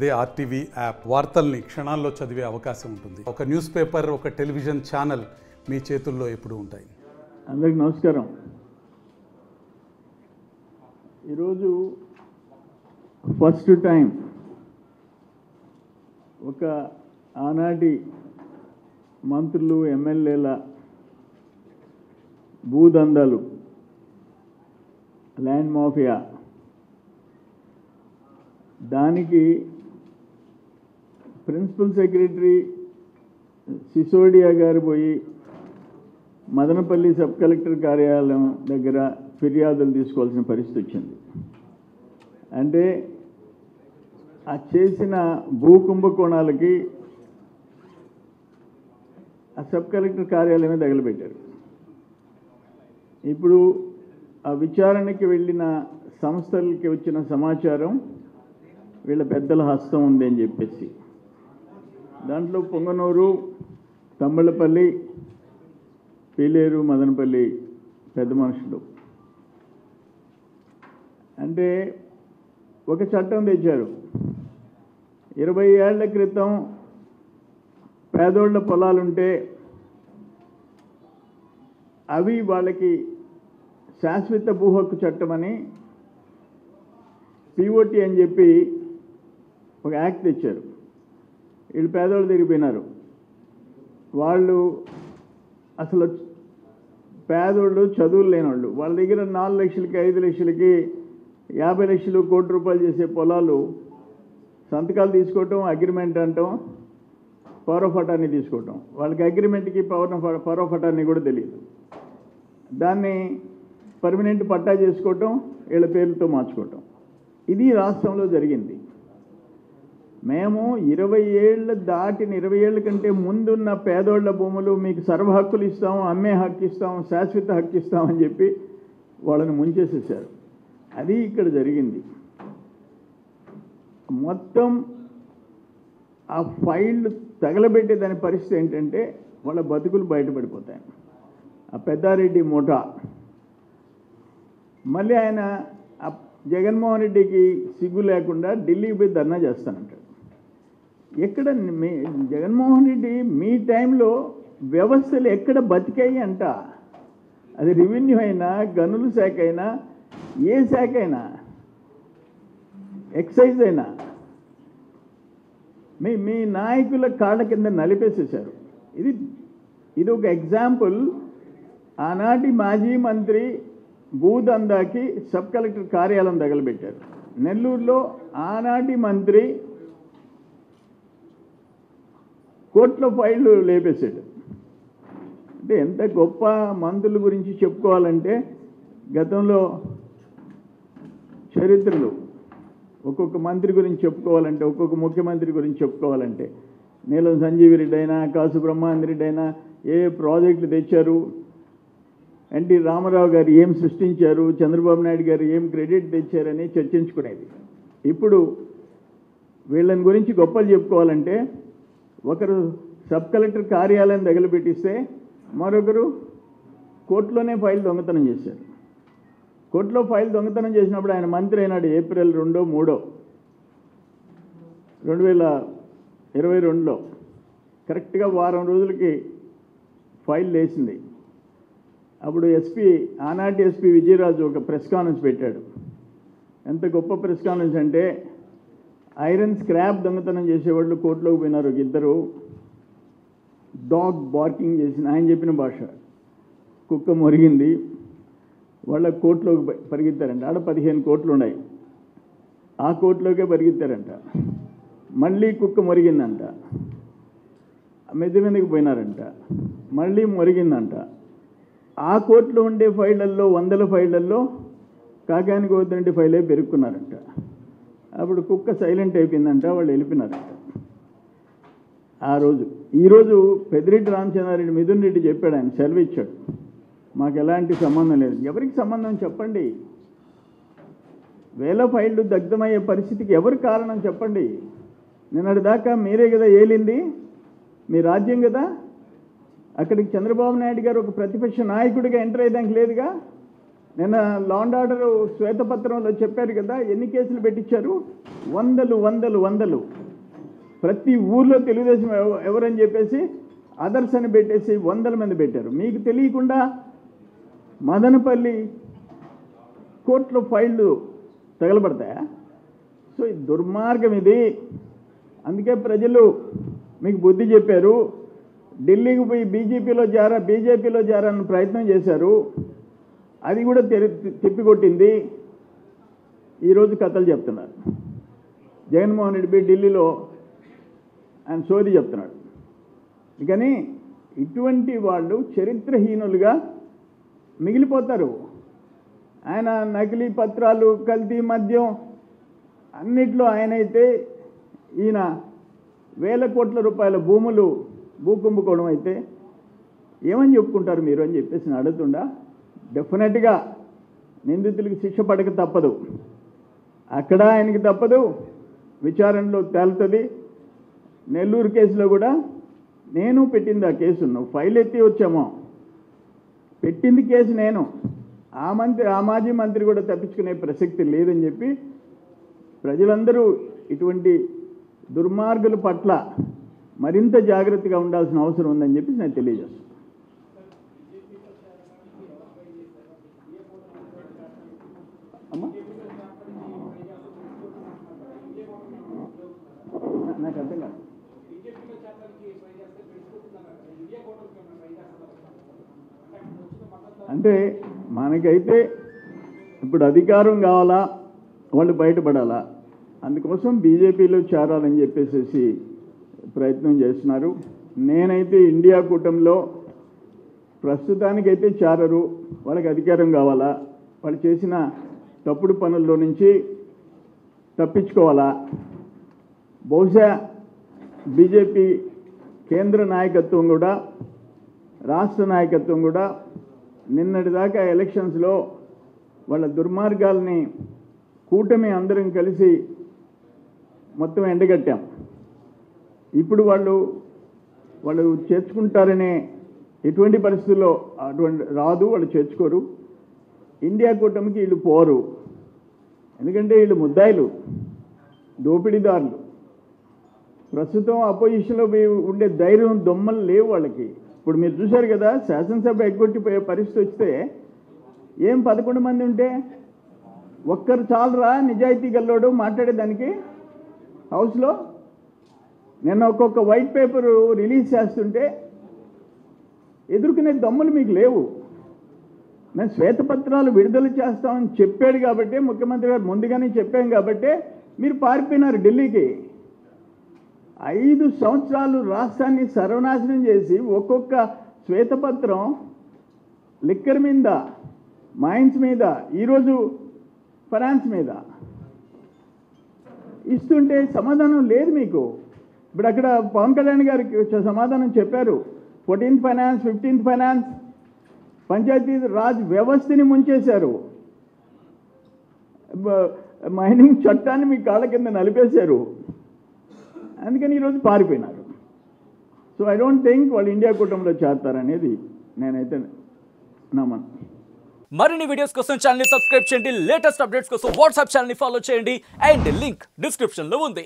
అదే RTV app వార్తల్ని క్షణాల్లో చదివే అవకాశం ఉంటుంది. ఒక న్యూస్ పేపర్, ఒక టెలివిజన్ ఛానల్ మీ చేతుల్లో ఎప్పుడూ ఉంటాయి. అందరికీ నమస్కారం. ఈరోజు ఫస్ట్ టైం ఒక ఆనాటి మంత్రులు, ఎమ్మెల్యేల భూదందాలు, ల్యాండ్ మాఫియా, దానికి ప్రిన్సిపల్ సెక్రటరీ సిసోడియా గారు పోయి మదనపల్లి సబ్ కలెక్టర్ కార్యాలయం దగ్గర ఫిర్యాదులు తీసుకోవాల్సిన పరిస్థితి వచ్చింది. అంటే ఆ చేసిన భూ కుంభకోణాలకి ఆ సబ్ కలెక్టర్ కార్యాలయమే తగలబెట్టారు. ఇప్పుడు ఆ విచారణకి వెళ్ళిన సంస్థలకి వచ్చిన సమాచారం వీళ్ళ పెద్దల హస్తం ఉంది అని చెప్పేసి, దాంట్లో పొంగనూరు, తమ్మళ్ళపల్లి, పీలేరు, మదనపల్లి పెద్ద మనుషులు. అంటే ఒక చట్టం తెచ్చారు. 20 ఏళ్ల క్రితం పేదోళ్ల పొలాలుంటే అవి వాళ్ళకి శాశ్వత భూ హక్కు చట్టం అని పిఓటి అని చెప్పి ఒక యాక్ట్ తెచ్చారు. వీళ్ళు పేదోళ్ళు తిరిగిపోయినారు. వాళ్ళు అసలు పేదోళ్ళు, చదువులు లేనివాళ్ళు, వాళ్ళ దగ్గర 4 లక్షలకి, 5 లక్షలకి, 50 లక్షలు, కోటి రూపాయలు చేసే పొలాలు సంతకాలు తీసుకోవటం, అగ్రిమెంట్ అంటాం, పవర్ ఆఫ్ అటార్నీ తీసుకోవటం. వాళ్ళకి అగ్రిమెంట్కి పవర్ ఆఫ్ అటార్నీ కూడా తెలియదు. దాన్ని పర్మనెంట్ పట్టా చేసుకోవటం, వీళ్ళ పేర్లతో మార్చుకోవటం. ఇది రాష్ట్రంలో జరిగింది. మేము 20 ఏళ్ళు దాటిన 20 ఏళ్ళ కంటే ముందున్న పేదోళ్ల భూములు మీకు సర్వ హక్కులు ఇస్తాం, అమ్మే హక్కు ఇస్తాం, శాశ్వత హక్కు ఇస్తామని చెప్పి వాళ్ళని ముంచేసేసారు. అది ఇక్కడ జరిగింది. మొత్తం ఆ ఫైళ్ళు తగలబెట్టే దాని పరిస్థితి ఏంటంటే వాళ్ళ బతుకులు బయటపడిపోతాయి. ఆ పెద్దారెడ్డి ముఠా మళ్ళీ ఆయన జగన్మోహన్ రెడ్డికి సిగ్గు లేకుండా ఢిల్లీకి పోయి ధర్నా చేస్తానంటాడు. ఎక్కడ జగన్మోహన్ రెడ్డి మీ టైంలో వ్యవస్థలు ఎక్కడ బతికాయి అంట? అది రెవెన్యూ అయినా, గనుల శాఖ అయినా, ఏ శాఖ అయినా, ఎక్సైజ్ అయినా మీ నాయకుల కాళ్ళ కింద నలిపేసేశారు. ఇది ఒక ఎగ్జాంపుల్. ఆనాటి మాజీ మంత్రి భూదందాకి సబ్ కలెక్టర్ కార్యాలయం తగలబెట్టారు. నెల్లూరులో ఆనాటి మంత్రి కోర్టులో ఫైళ్ళు లేపేశాడు. అంటే ఎంత గొప్ప మంత్రుల గురించి చెప్పుకోవాలంటే గతంలో చరిత్రలు ఒక్కొక్క మంత్రి గురించి చెప్పుకోవాలంటే, ఒక్కొక్క ముఖ్యమంత్రి గురించి చెప్పుకోవాలంటే, నీలం సంజీవ్ రెడ్డి అయినా, కాసు బ్రహ్మానందరెడ్డి అయినా ఏ ప్రాజెక్టులు తెచ్చారు, ఎన్టీ రామారావు గారు ఏం సృష్టించారు, చంద్రబాబు నాయుడు గారు ఏం క్రెడిట్ తెచ్చారని చర్చించుకునేది. ఇప్పుడు వీళ్ళని గురించి గొప్పలు చెప్పుకోవాలంటే ఒకరు సబ్ కలెక్టర్ కార్యాలయం తగలబెట్టిస్తే మరొకరు కోర్టులోనే ఫైల్ దొంగతనం చేశారు. కోర్టులో ఫైల్ దొంగతనం చేసినప్పుడు ఆయన మంత్రి అయినాడు. ఏప్రిల్ 2, 3, 2022లో కరెక్ట్గా వారం రోజులకి ఫైల్ లేచింది. అప్పుడు ఆనాటి ఎస్పీ విజయరాజు ఒక ప్రెస్ కాన్ఫరెన్స్ పెట్టాడు. ఎంత గొప్ప ప్రెస్ కాన్ఫరెన్స్ అంటే, ఐరన్ స్క్రాప్ దొంగతనం చేసేవాళ్ళు కోర్టులోకి పోయినారు. ఇద్దరు డాగ్ బార్కింగ్ చేసిన, ఆయన చెప్పిన భాష, కుక్క మొరిగింది, వాళ్ళ కోర్టులోకి పరిగెత్తారంట. ఆడ 15 కోట్లు ఉన్నాయి. ఆ కోర్టులోకే పరిగెత్తారంట. మళ్ళీ కుక్క మొరిగిందంట. మెద్ది మీదకి పోయినారంట. మళ్ళీ మొరిగిందంట. ఆ కోర్టులో ఉండే ఫైళ్ళల్లో, 100 ఫైళ్ళల్లో కాకానికి వద్దంటే ఫైలే పెరుక్కున్నారంట. అప్పుడు కుక్క సైలెంట్ అయిపోయిందంట. వాళ్ళు వెళ్ళిపోయినారంట ఆ రోజు. ఈరోజు పెద్దిరెడ్డి రామచంద్రారెడ్డి, మిథున్ రెడ్డి చెప్పాడు, ఆయన సెలవు ఇచ్చాడు, మాకు ఎలాంటి సంబంధం లేదు. ఎవరికి సంబంధం చెప్పండి? వేల ఫైళ్ళు దగ్ధమయ్యే పరిస్థితికి ఎవరు కారణం చెప్పండి? నిన్నటిదాకా మీరే కదా ఏలింది, మీ రాజ్యం కదా. అక్కడికి చంద్రబాబు నాయుడు గారు ఒక ప్రతిపక్ష నాయకుడిగా ఎంటర్ అయ్యేదానికి లేదుగా. నిన్న లా అండ్ ఆర్డర్ శ్వేతపత్రంలో చెప్పారు కదా, ఎన్ని కేసులు పెట్టించారు? వందలు. ప్రతి ఊర్లో తెలుగుదేశం ఎవరని చెప్పేసి అదర్స్ అని పెట్టేసి 100 మంది పెట్టారు. మీకు తెలియకుండా మదనపల్లి కోర్టులో ఫైళ్ళు తగలబడతాయా? సో ఈ దుర్మార్గం ఇది. అందుకే ప్రజలు మీకు బుద్ధి చెప్పారు. ఢిల్లీకి పోయి బీజేపీలో చేరాలని ప్రయత్నం చేశారు. అది కూడా తిప్పికొట్టింది. ఈరోజు కథలు చెప్తున్నారు. జగన్మోహన్ రెడ్డి పోయి ఢిల్లీలో ఆయన సోది చెప్తున్నాడు. కానీ ఇటువంటి వాళ్ళు చరిత్రహీనులుగా మిగిలిపోతారు. ఆయన నకిలీ పత్రాలు, కల్తీ మద్యం అన్నిట్లో ఆయనైతే, ఈయన వేల కోట్ల రూపాయల భూ కుంభకోణం అయితే ఏమని చెప్పుకుంటారు మీరు అని చెప్పేసి నేను అడుగుతుండా. డెఫినెట్గా నిందితులకి శిక్ష పడక తప్పదు. అక్కడ ఆయనకి తప్పదు, విచారణలో తేలుతుంది. నెల్లూరు కేసులో కూడా నేను పెట్టింది ఆ కేసు. నువ్వు ఫైల్ ఎత్తి వచ్చామో, పెట్టింది కేసు నేను. ఆ మాజీ మంత్రి కూడా తప్పించుకునే ప్రసక్తి లేదని చెప్పి ప్రజలందరూ ఇటువంటి దుర్మార్గుల పట్ల మరింత జాగ్రత్తగా ఉండాల్సిన అవసరం ఉందని చెప్పి నేను తెలియజేస్తాను. అమ్మా నాకు అర్థం కాదు. అంటే మనకైతే ఇప్పుడు అధికారం కావాలా, వాళ్ళు బయటపడాలా, అందుకోసం బీజేపీలో చేరాలని చెప్పేసి ప్రయత్నం చేస్తున్నారు. నేనైతే ఇండియా కూటమిలో ప్రస్తుతానికైతే చేరరు. వాళ్ళకి అధికారం కావాలా, వాళ్ళు చేసిన తప్పుడు పనుల్లో నుంచి తప్పించుకోవాలా. బహుశా బీజేపీ కేంద్ర నాయకత్వం కూడా, రాష్ట్ర నాయకత్వం కూడా నిన్నటిదాకా ఎలక్షన్స్లో వాళ్ళ దుర్మార్గాల్ని కూటమి అందరం కలిసి మొత్తం ఎండగట్టాం. ఇప్పుడు వాళ్ళు చేర్చుకుంటారనే ఎటువంటి పరిస్థితుల్లో అటువంటి రాదు, వాళ్ళు చేర్చుకోరు. ఇండియా కూటమికి వీళ్ళు పోరు. ఎందుకంటే వీళ్ళు ముద్దాయిలు, దోపిడీదారులు. ప్రస్తుతం అపోజిషన్లో ఉండే ధైర్యం దొమ్మలు లేవు వాళ్ళకి. ఇప్పుడు మీరు చూశారు కదా, శాసనసభ ఎగ్గొట్టిపోయే పరిస్థితి వస్తే 11 మంది ఉంటే ఒక్కరు చాలరా నిజాయితీ గల్లోడు మాట్లాడేదానికి హౌస్లో? నిన్న ఒక్కొక్క వైట్ పేపర్ రిలీజ్ చేస్తుంటే ఎదుర్కొనే దమ్ములు మీకు లేవు. మేము శ్వేతపత్రాలు విడుదల చేస్తామని చెప్పాడు కాబట్టి, ముఖ్యమంత్రి గారు ముందుగానే చెప్పాం కాబట్టి మీరు పారిపోయినారు ఢిల్లీకి. 5 సంవత్సరాలు రాష్ట్రాన్ని సర్వనాశనం చేసి ఒక్కొక్క శ్వేతపత్రం లిక్కర్ మీద, మైన్స్ మీద, ఈరోజు ఫైనాన్స్ మీద ఇస్తుంటే సమాధానం లేదు మీకు. ఇప్పుడు అక్కడ పవన్ కళ్యాణ్ గారికి సమాధానం చెప్పారు. 14th finance, 15th finance, panchayat Raj వ్యవస్థని ముంచేశారు. మైనింగ్ చట్టాన్ని మీ కాళ్ళ కింద నలిపేశారు. అందుకని ఈరోజు పారిపోయినారు. సో ఐ డోంట్ థింక్ వాళ్ళు ఇండియా కూటమిలో చేరతారనేది నేనైతే నమ్మను. మరిన్ని వీడియోస్ కోసం ఛానల్ ని సబ్స్క్రైబ్ చేయండి. లేటెస్ట్ అప్డేట్స్ కోసం వాట్సాప్ ఛానల్ ని ఫాలో చేయండి. అండ్ లింక్ డిస్క్రిప్షన్ లో ఉంది.